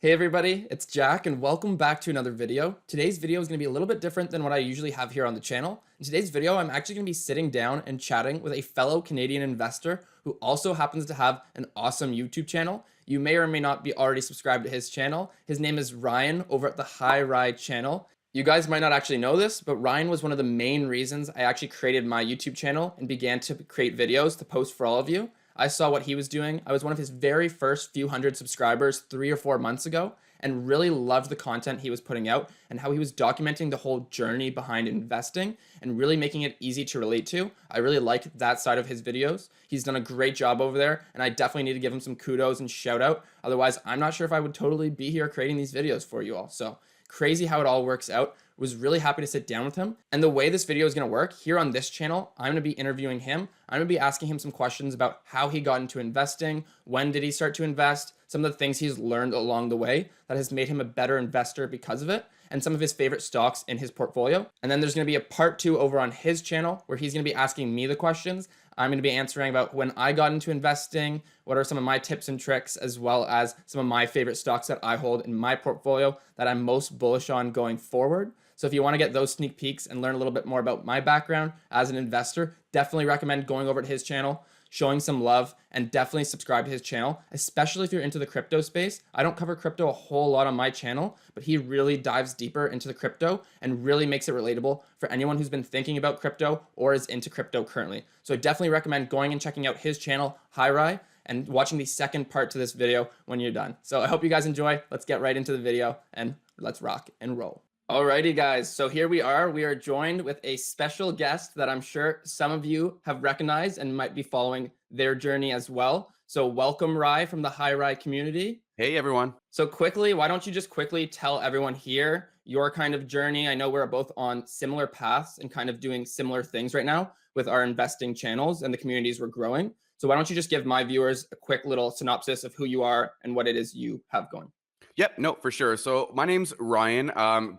Hey everybody, it's Jack and welcome back to another video. Today's video is going to be a little bit different than what I usually have here on the channel. In today's video, I'm actually going to be sitting down and chatting with a fellow Canadian investor who also happens to have an awesome YouTube channel. You may or may not be already subscribed to his channel. His name is Ryan over at the Hi Rye channel. You guys might not actually know this, but Ryan was one of the main reasons I actually created my YouTube channel and began to create videos to post for all of you. I saw what he was doing. I was one of his very first few hundred subscribers 3 or 4 months ago and really loved the content he was putting out and how he was documenting the whole journey behind investing and really making it easy to relate to. I really like that side of his videos. He's done a great job over there and I definitely need to give him some kudos and shout out. Otherwise, I'm not sure if I would totally be here creating these videos for you all. So crazy how it all works out. Was really happy to sit down with him. And the way this video is going to work here on this channel, I'm going to be interviewing him. I'm going to be asking him some questions about how he got into investing, when did he start to invest, some of the things he's learned along the way that has made him a better investor because of it, and some of his favorite stocks in his portfolio. And then there's going to be a part 2 over on his channel where he's going to be asking me the questions. I'm going to be answering about when I got into investing, what are some of my tips and tricks, as well as some of my favorite stocks that I hold in my portfolio that I'm most bullish on going forward. So if you want to get those sneak peeks and learn a little bit more about my background as an investor, definitely recommend going over to his channel, showing some love, and definitely subscribe to his channel, especially if you're into the crypto space. I don't cover crypto a whole lot on my channel, but he really dives deeper into the crypto and really makes it relatable for anyone who's been thinking about crypto or is into crypto currently. So I definitely recommend going and checking out his channel, HiRye, and watching the second part to this video when you're done. So I hope you guys enjoy. Let's get right into the video and let's rock and roll. Alrighty guys, so here we are. We are joined with a special guest that I'm sure some of you have recognized and might be following their journey as well. So welcome Rye from the Hi Rye community. Hey everyone. So quickly, why don't you just quickly tell everyone here your kind of journey? I know we're both on similar paths and kind of doing similar things right now with our investing channels and the communities we're growing. So why don't you just give my viewers a quick little synopsis of who you are and what it is you have going? Yep, no, for sure. So my name's Ryan.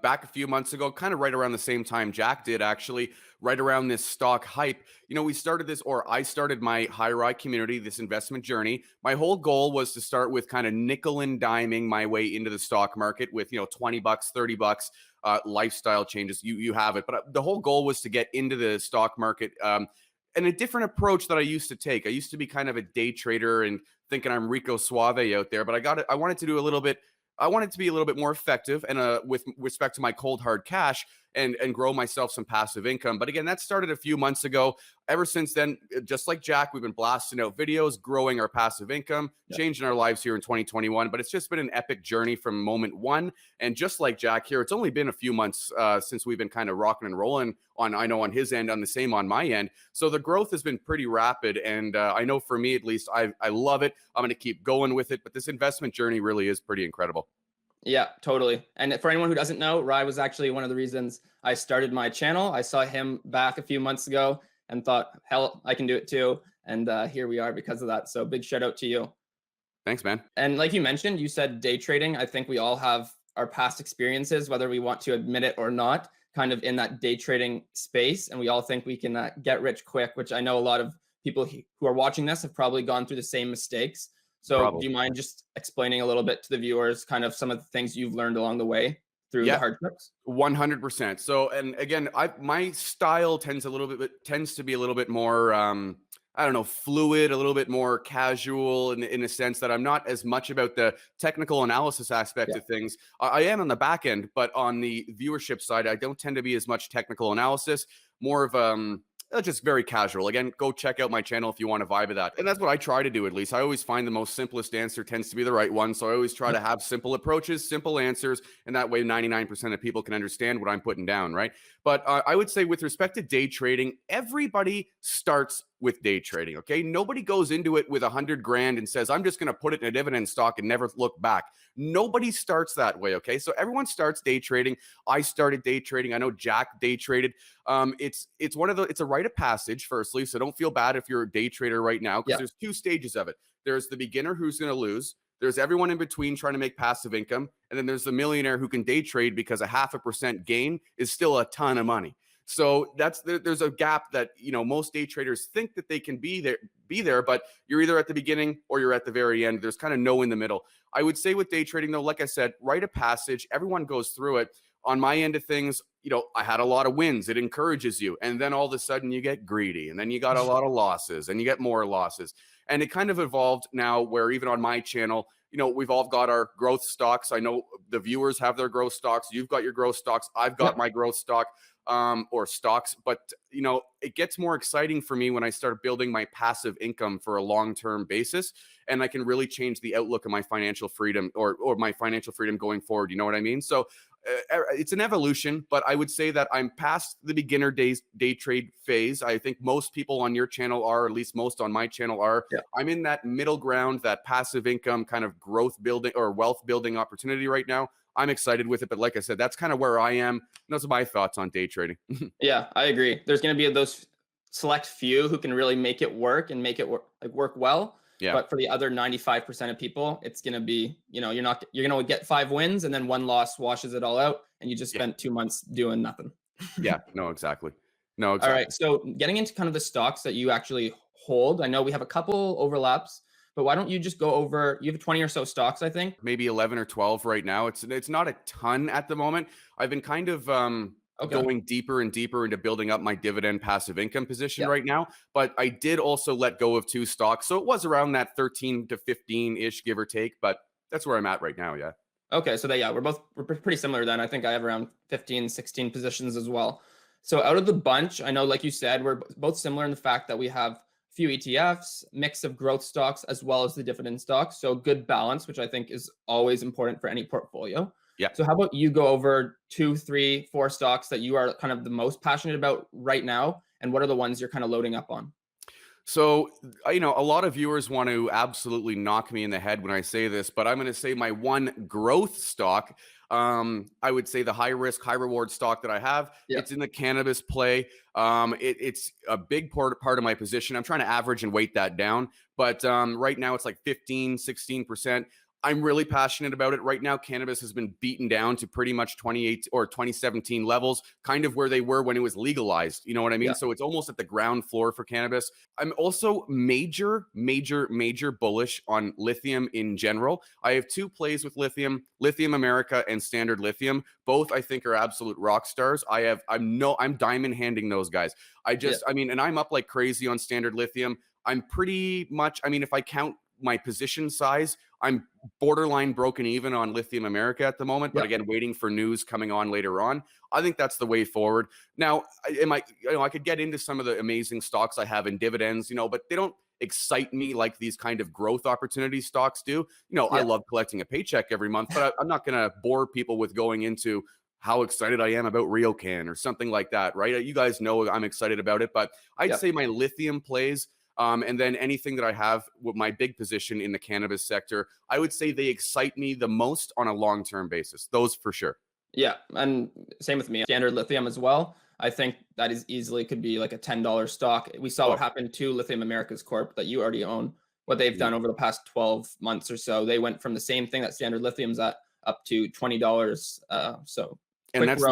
Back a few months ago, kind of right around the same time Jack did, actually, right around this stock hype. We started this, or I started my Hi Rye community, this investment journey. My whole goal was to start with kind of nickel and diming my way into the stock market with, $20, $30, lifestyle changes. You have it. But the whole goal was to get into the stock market. And a different approach that I used to take. I used to be kind of a day trader and thinking I'm Rico Suave out there, but I wanted to do a little bit. I wanted to be a little bit more effective and with respect to my cold hard cash and grow myself some passive income. But again, that started a few months ago. Ever since then, just like Jack, we've been blasting out videos, growing our passive income, changing our lives here in 2021. But it's just been an epic journey from moment one. And just like Jack here, it's only been a few months since we've been kind of rocking and rolling on his end, on the same on my end. So the growth has been pretty rapid. And I know for me, at least, I love it. I'm going to keep going with it. But this investment journey really is pretty incredible. Yeah, totally. And for anyone who doesn't know, Rye was actually one of the reasons I started my channel. I saw him back a few months ago and thought, hell, I can do it too. And here we are because of that. So big shout out to you. Thanks, man. And like you mentioned, you said day trading. I think we all have our past experiences, whether we want to admit it or not, kind of in that day trading space. And we all think we can get rich quick, which I know a lot of people who are watching this have probably gone through the same mistakes. So Probably. do you mind just explaining a little bit to the viewers, kind of some of the things you've learned along the way through the Yeah. hardships? 100%. So, and again, my style tends to be a little bit more, I don't know, fluid, a little bit more casual in a sense that I'm not as much about the technical analysis aspect Yeah. of things. I am on the back end, but on the viewership side, I don't tend to be as much technical analysis, more of, just very casual. Again, go check out my channel if you want to vibe of that. And that's what I try to do, at least. I always find the most simplest answer tends to be the right one. So I always try to have simple approaches, simple answers, and that way 99% of people can understand what I'm putting down, right? But I would say with respect to day trading, everybody starts with day trading, okay? Nobody goes into it with 100 grand and says, I'm just going to put it in a dividend stock and never look back. Nobody starts that way, okay? So everyone starts day trading. I started day trading. I know Jack day traded. It's a rite of passage, firstly, so don't feel bad if you're a day trader right now, because there's two stages of it. There's the beginner who's going to lose. There's everyone in between trying to make passive income. And then there's the millionaire who can day trade because a 0.5% gain is still a ton of money. So there's a gap that, most day traders think that they can be there, but you're either at the beginning or you're at the very end. There's kind of no in the middle. I would say with day trading, though, like I said, rite of passage. Everyone goes through it. On my end of things, I had a lot of wins. It encourages you. And then all of a sudden you get greedy, and then you got a lot of losses, and you get more losses. And it kind of evolved now where even on my channel, we've all got our growth stocks. I know the viewers have their growth stocks. You've got your growth stocks. I've got my growth stock or stocks. But, it gets more exciting for me when I start building my passive income for a long-term basis. And I can really change the outlook of my financial freedom or my financial freedom going forward. You know what I mean? So it's an evolution, but I would say that I'm past the beginner day trade phase. I think most people on your channel are, at least most on my channel are. Yeah. I'm in that middle ground, that passive income kind of growth building or wealth building opportunity right now. I'm excited with it, but like I said, that's kind of where I am. Those are my thoughts on day trading. Yeah, I agree. There's going to be those select few who can really make it work and make it work well. Yeah. But for the other 95% of people, it's going to be, you're going to get 5 wins and then 1 loss washes it all out. And you just spent 2 months doing nothing. Yeah, no, exactly. No, All exactly. right. So getting into kind of the stocks that you actually hold, I know we have a couple overlaps, but why don't you just go over, you have 20 or so stocks, I think. Maybe 11 or 12 right now. It's not a ton at the moment. I've been kind of going deeper and deeper into building up my dividend passive income position right now. But I did also let go of 2 stocks. So it was around that 13 to 15-ish, give or take. But that's where I'm at right now. Yeah. Okay. So we're pretty similar then. I think I have around 15, 16 positions as well. So out of the bunch, I know, like you said, we're both similar in the fact that we have a few ETFs, mix of growth stocks, as well as the dividend stocks. So good balance, which I think is always important for any portfolio. Yeah. So how about you go over 2, 3, 4 stocks that you are kind of the most passionate about right now? And what are the ones you're kind of loading up on? So, a lot of viewers want to absolutely knock me in the head when I say this, but I'm going to say my one growth stock. I would say the high risk, high reward stock that I have. Yep. It's in the cannabis play. It's a big part of my position. I'm trying to average and weight that down, but right now it's like 15, 16%. I'm really passionate about it. Right now, cannabis has been beaten down to pretty much 28 or 2017 levels, kind of where they were when it was legalized. You know what I mean? Yeah. So it's almost at the ground floor for cannabis. I'm also major bullish on lithium in general. I have 2 plays with lithium, Lithium America and Standard Lithium. Both I think are absolute rock stars. I'm diamond handing those guys. And I'm up like crazy on Standard Lithium. I'm pretty much, if I count my position size, I'm borderline broken even on Lithium America at the moment, but again, waiting for news coming on later on. I think that's the way forward. Now, I could get into some of the amazing stocks I have in dividends, but they don't excite me like these kind of growth opportunity stocks do. I love collecting a paycheck every month, but I'm not going to bore people with going into how excited I am about RioCan or something like that, right? You guys know I'm excited about it, but I'd say my lithium plays. And then anything that I have with my big position in the cannabis sector, I would say they excite me the most on a long-term basis. Those for sure. Yeah. And same with me. Standard Lithium as well. I think that is easily could be like a $10 stock. We saw what happened to Lithium Americas Corp that you already own, what they've done over the past 12 months or so. They went from the same thing that Standard Lithium's at up to $20. So and that's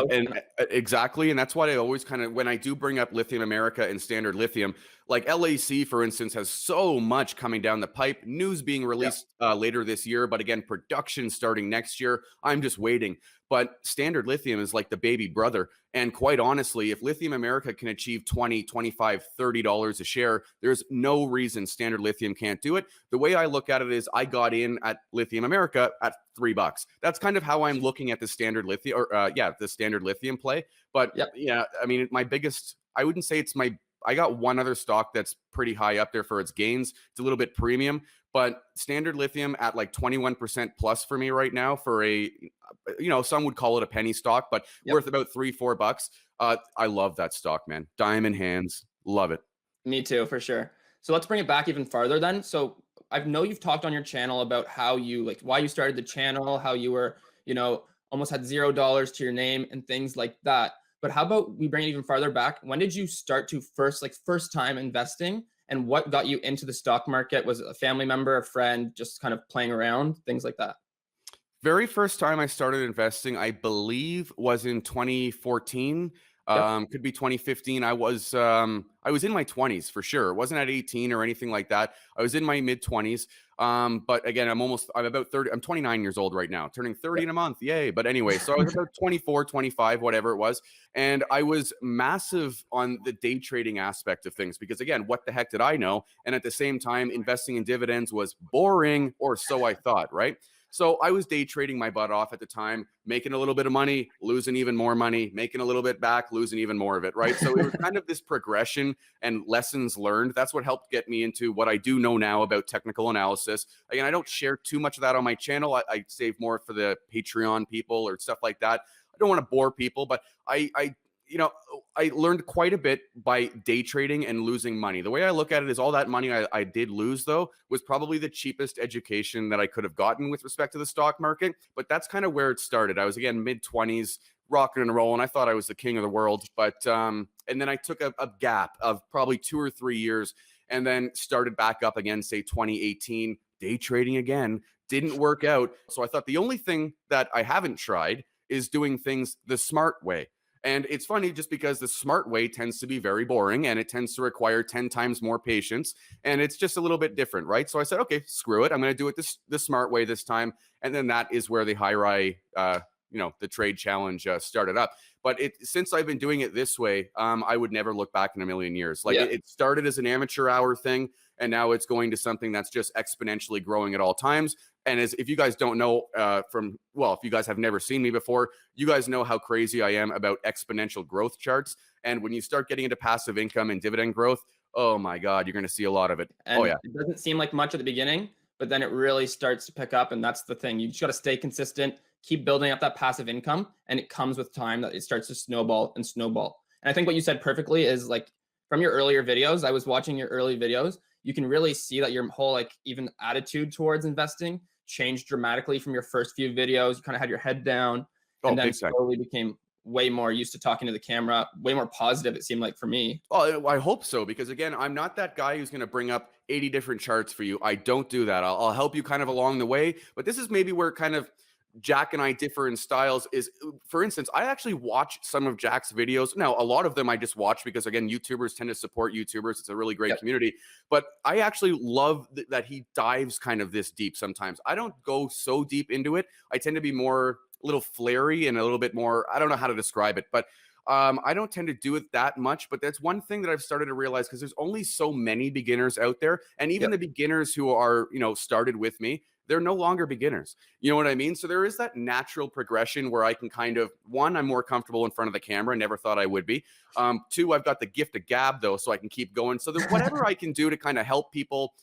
exactly, and that's why I always kind of, when I do bring up Lithium America and Standard Lithium, like LAC, for instance, has so much coming down the pipe, news being released later this year, but again, production starting next year. I'm just waiting. But Standard Lithium is like the baby brother. And quite honestly, if Lithium America can achieve $20, $25, $30 a share, there's no reason Standard Lithium can't do it. The way I look at it is I got in at Lithium America at $3. That's kind of how I'm looking at the Standard Lithium, or the Standard Lithium play. But my biggest, I wouldn't say it's my, I got one other stock that's pretty high up there for its gains. It's a little bit premium, but Standard Lithium at like 21% plus for me right now for a, some would call it a penny stock, but worth about $3-4. I love that stock, man. Diamond hands. Love it. Me too, for sure. So let's bring it back even farther then. So I know you've talked on your channel about how you, like, why you started the channel, how you were, almost had $0 to your name and things like that. But how about we bring it even farther back? When did you start to first time investing, and what got you into the stock market? Was it a family member, a friend, just kind of playing around, things like that? Very first time I started investing, I believe, was in 2014. Yep. Could be 2015. I was in my 20s for sure. It wasn't at 18 or anything like that. I was in my mid 20s. But again, I'm about 30. I'm 29 years old right now, turning 30 Yep. in a month. Yay. But anyway, so I was about 24, 25, whatever it was. And I was massive on the day trading aspect of things because, again, what the heck did I know? And at the same time, investing in dividends was boring, or so I thought, right? So I was day trading my butt off at the time, making a little bit of money, losing even more money, making a little bit back, losing even more of it, right? So it was kind of this progression and lessons learned. That's what helped get me into what I do know now about technical analysis. Again, I don't share too much of that on my channel. I save more for the Patreon people or stuff like that. I don't want to bore people, but you know, I learned quite a bit by day trading and losing money. The way I look at it is all that money I did lose, though, was probably the cheapest education that I could have gotten with respect to the stock market. But that's kind of where it started. I was, again, mid 20s, rocking and rolling. I thought I was the king of the world. But, and then I took a gap of probably 2 or 3 years and then started back up again, say 2018, day trading again. Didn't work out. So I thought the only thing that I haven't tried is doing things the smart way. And it's funny just because the smart way tends to be very boring and it tends to require 10 times more patience. And it's just a little bit different, right? So I said, okay, screw it. I'm going to do it the smart way this time. And then that is where the HiRye, the trade challenge started up. But since I've been doing it this way, I would never look back in a million years. Like Yeah. it started as an amateur hour thing, and now it's going to something that's just exponentially growing at all times. And if you guys don't know if you guys have never seen me before, you guys know how crazy I am about exponential growth charts. And when you start getting into passive income and dividend growth, oh my God, you're going to see a lot of it. Oh And yeah. it doesn't seem like much at the beginning, but then it really starts to pick up. And that's the thing. You just got to stay consistent, keep building up that passive income. And it comes with time that it starts to snowball and snowball. And I think what you said perfectly is like from your earlier videos, I was watching your early videos. You can really see that your whole like even attitude towards investing changed dramatically from your first few videos. You kind of had your head down Oh, and then big time. slowly became way more used to talking to the camera, way more positive, it seemed like for me. Oh, I hope so, because again, I'm not that guy who's going to bring up 80 different charts for you. I don't do that. I'll help you kind of along the way, but this is maybe where kind of Jack and I differ in styles is, for instance, I actually watch some of Jack's videos. Now, a lot of them I just watch because, again, YouTubers tend to support YouTubers. It's a really great Yep. community. But I actually love that he dives kind of this deep sometimes. I don't go so deep into it. I tend to be more a little flary and a little bit more, I don't know how to describe it, but I don't tend to do it that much. But that's one thing that I've started to realize, because there's only so many beginners out there. And even Yep. the beginners who are, started with me, they're no longer beginners. You know what I mean? So there is that natural progression where I can kind of, one, I'm more comfortable in front of the camera. Never thought I would be. Two, I've got the gift of gab though, so I can keep going. So there's whatever I can do to kind of help people,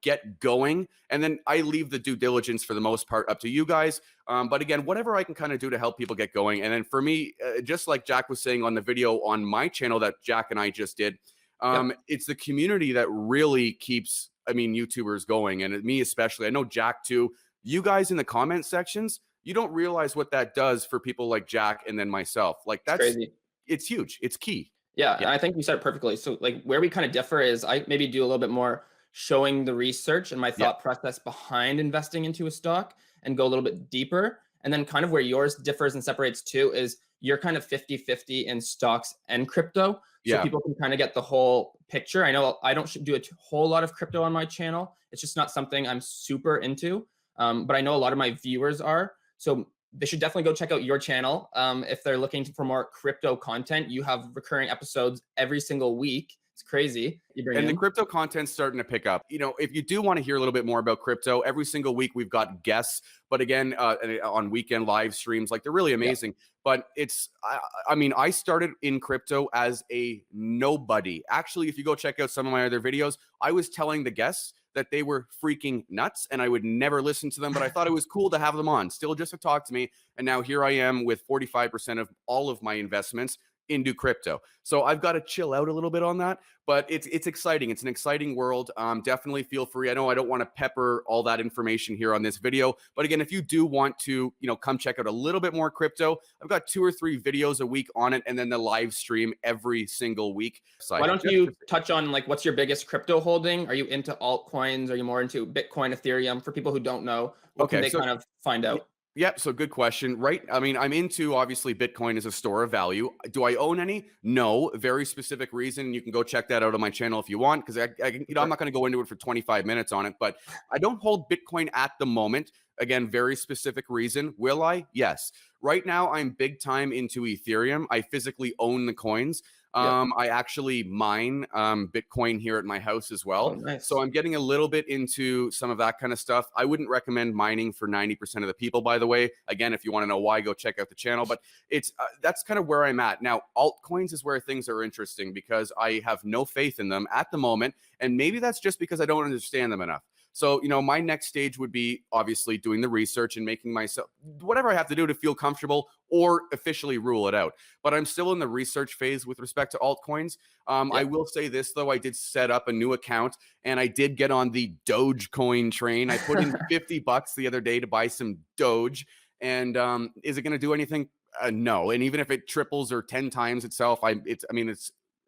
get going. And then I leave the due diligence for the most part up to you guys. But again, whatever I can kind of do to help people get going. And then for me, just like Jack was saying on the video on my channel that Jack and I just did, Yep. it's the community that really keeps, YouTubers going, and me especially. I know Jack too. You guys in the comment sections, you don't realize what that does for people like Jack and then myself. Like It's crazy. it's huge. It's key. Yeah, Yeah. and I think you said it perfectly. So like where we kind of differ is I maybe do a little bit more showing the research and my Yeah. thought process behind investing into a stock and go a little bit deeper. And then kind of where yours differs and separates too is you're kind of 50-50 in stocks and crypto. So Yeah. people can kind of get the whole picture. I know I don't do a whole lot of crypto on my channel. It's just not something I'm super into. But I know a lot of my viewers are. So they should definitely go check out your channel. If they're looking for more crypto content, you have recurring episodes every single week. It's crazy. You bring And the in. crypto content's starting to pick up. If you do want to hear a little bit more about crypto, every single week we've got guests, but again, on weekend live streams, like they're really Yeah. amazing. But I started in crypto as a nobody. Actually, if you go check out some of my other videos, I was telling the guests that they were freaking nuts and I would never listen to them, but I thought it was cool to have them on still just to talk to me. And now here I am with 45% of all of my investments into crypto. So I've got to chill out a little bit on that, but it's exciting. It's an exciting world. Definitely feel free. I know I don't want to pepper all that information here on this video, but again, if you do want to, come check out a little bit more crypto, I've got 2 or 3 videos a week on it, and then the live stream every single week. Why don't you touch on like what's your biggest crypto holding? Are you into altcoins? Are you more into Bitcoin, Ethereum? For people who don't know, what can Okay, they so kind of find out? Yep. So good question. Right. I mean, I'm into obviously Bitcoin as a store of value. Do I own any? No. Very specific reason. You can go check that out on my channel if you want, because I'm Sure. not going to go into it for 25 minutes on it. But I don't hold Bitcoin at the moment. Again, very specific reason. Will I? Yes. Right now, I'm big time into Ethereum. I physically own the coins. Yep. I actually mine Bitcoin here at my house as Oh, well. So nice. I'm getting a little bit into some of that kind of stuff. I wouldn't recommend mining for 90% of the people, by the way. Again, if you want to know why, go check out the channel. But it's that's kind of where I'm at now. Altcoins is where things are interesting because I have no faith in them at the moment, and maybe that's just because I don't understand them enough. So, my next stage would be obviously doing the research and making myself whatever I have to do to feel comfortable or officially rule it out. But I'm still in the research phase with respect to altcoins. I Yep. will say this, though. I did set up a new account and I did get on the Dogecoin train. I put in $50 the other day to buy some Doge. And is it going to do anything? No. And even if it triples or 10 times itself, it's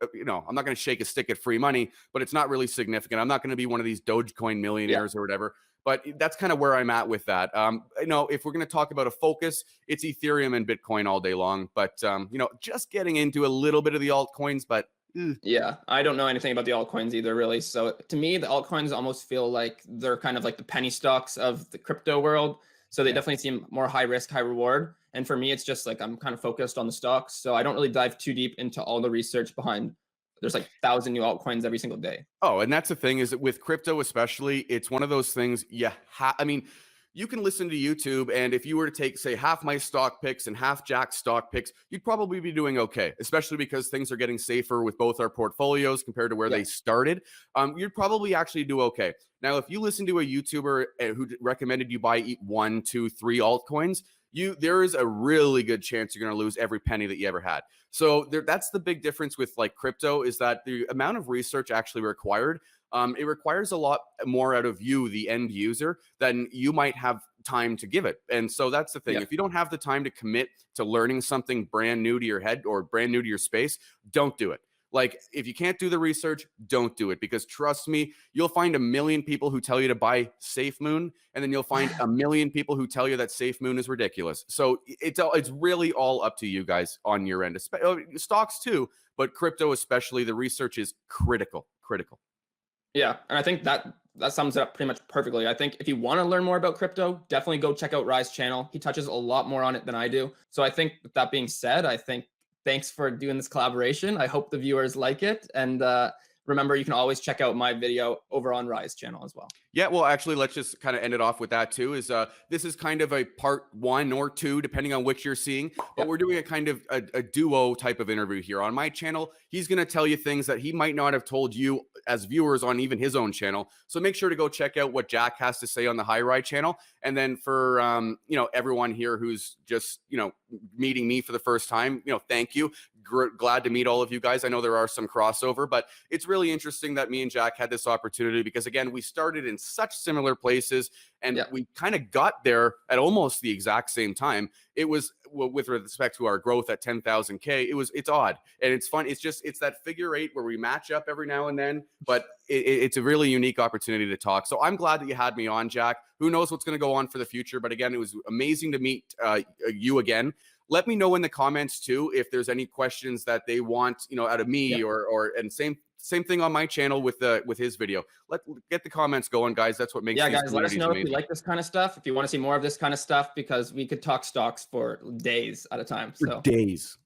I'm not going to shake a stick at free money, but it's not really significant. I'm not going to be one of these Dogecoin Yeah. millionaires or whatever. But that's kind of where I'm at with that. If we're going to talk about a focus, it's Ethereum and Bitcoin all day long. But just getting into a little bit of the altcoins, but Yeah, I don't know anything about the altcoins either, really. So to me, the altcoins almost feel like they're kind of like the penny stocks of the crypto world. So they yeah. definitely seem more high risk, high reward. And for me, it's just like I'm kind of focused on the stocks. So I don't really dive too deep into all the research behind. There's like 1,000 new altcoins every single day. Oh, and that's the thing is that with crypto, especially, it's one of those things. You can listen to YouTube, and if you were to take, say, half my stock picks and half Jack's stock picks, you'd probably be doing okay, especially because things are getting safer with both our portfolios compared to where Yeah. they started. You'd probably actually do okay. Now, if you listen to a YouTuber who recommended you buy one, two, three altcoins, there is a really good chance you're going to lose every penny that you ever had. So that's the big difference with like crypto is that the amount of research actually required. It requires a lot more out of you, the end user, than you might have time to give it. And so that's the thing. Yeah. If you don't have the time to commit to learning something brand new to your head or brand new to your space, don't do it. Like, if you can't do the research, don't do it, because trust me, you'll find a million people who tell you to buy Safe Moon, and then you'll find a million people who tell you that Safe Moon is ridiculous. So it's really all up to you guys on your end. Stocks too, but crypto especially, the research is critical. Critical. Yeah, and I think that sums it up pretty much perfectly. I think if you want to learn more about crypto, definitely go check out Rye's channel. He touches a lot more on it than I do. So I think with that being said, I think thanks for doing this collaboration. I hope the viewers like it. And remember, you can always check out my video over on Rye's channel as well. Yeah, well, actually, let's just kind of end it off with that too. This is kind of a part 1 or 2, depending on which you're seeing, but Yeah. we're doing a kind of a duo type of interview here on my channel. He's going to tell you things that he might not have told you as viewers on even his own channel. So make sure to go check out what Jack has to say on the Hi Rye channel. And then for everyone here who's just meeting me for the first time, thank you. Glad to meet all of you guys. I know there are some crossover, but it's really interesting that me and Jack had this opportunity because, again, we started in such similar places and Yeah. we kind of got there at almost the exact same time. It was, well, with respect to our growth at 10,000K, it's odd and it's fun. It's that figure eight where we match up every now and then, but it's a really unique opportunity to talk. So I'm glad that you had me on, Jack. Who knows what's going to go on for the future? But again, it was amazing to meet you again. Let me know in the comments too if there's any questions that they want, out of me, Yeah. and same thing on my channel with his video. Get the comments going, guys. That's what makes Yeah, these guys, let us communities know if you amazing. like this kind of stuff, if you want to see more of this kind of stuff, because we could talk stocks for days at a time. For So days.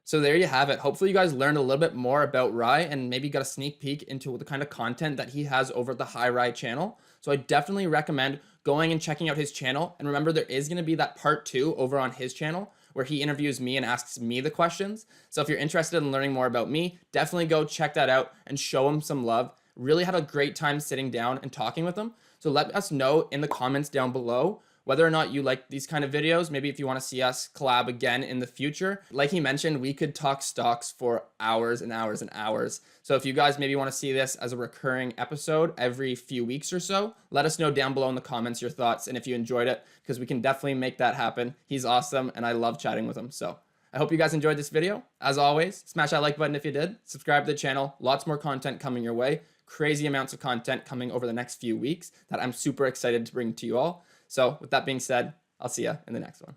So there you have it. Hopefully you guys learned a little bit more about Rye and maybe got a sneak peek into the kind of content that he has over at the Hi Rye channel. So I definitely recommend going and checking out his channel. And remember, there is going to be that part 2 over on his channel where he interviews me and asks me the questions. So if you're interested in learning more about me, definitely go check that out and show him some love. Really have a great time sitting down and talking with him. So let us know in the comments down below whether or not you like these kind of videos. Maybe if you want to see us collab again in the future. Like he mentioned, we could talk stocks for hours and hours and hours. So if you guys maybe want to see this as a recurring episode every few weeks or so, let us know down below in the comments your thoughts and if you enjoyed it, because we can definitely make that happen. He's awesome and I love chatting with him. So I hope you guys enjoyed this video. As always, smash that like button if you did. Subscribe to the channel. Lots more content coming your way. Crazy amounts of content coming over the next few weeks that I'm super excited to bring to you all. So with that being said, I'll see you in the next one.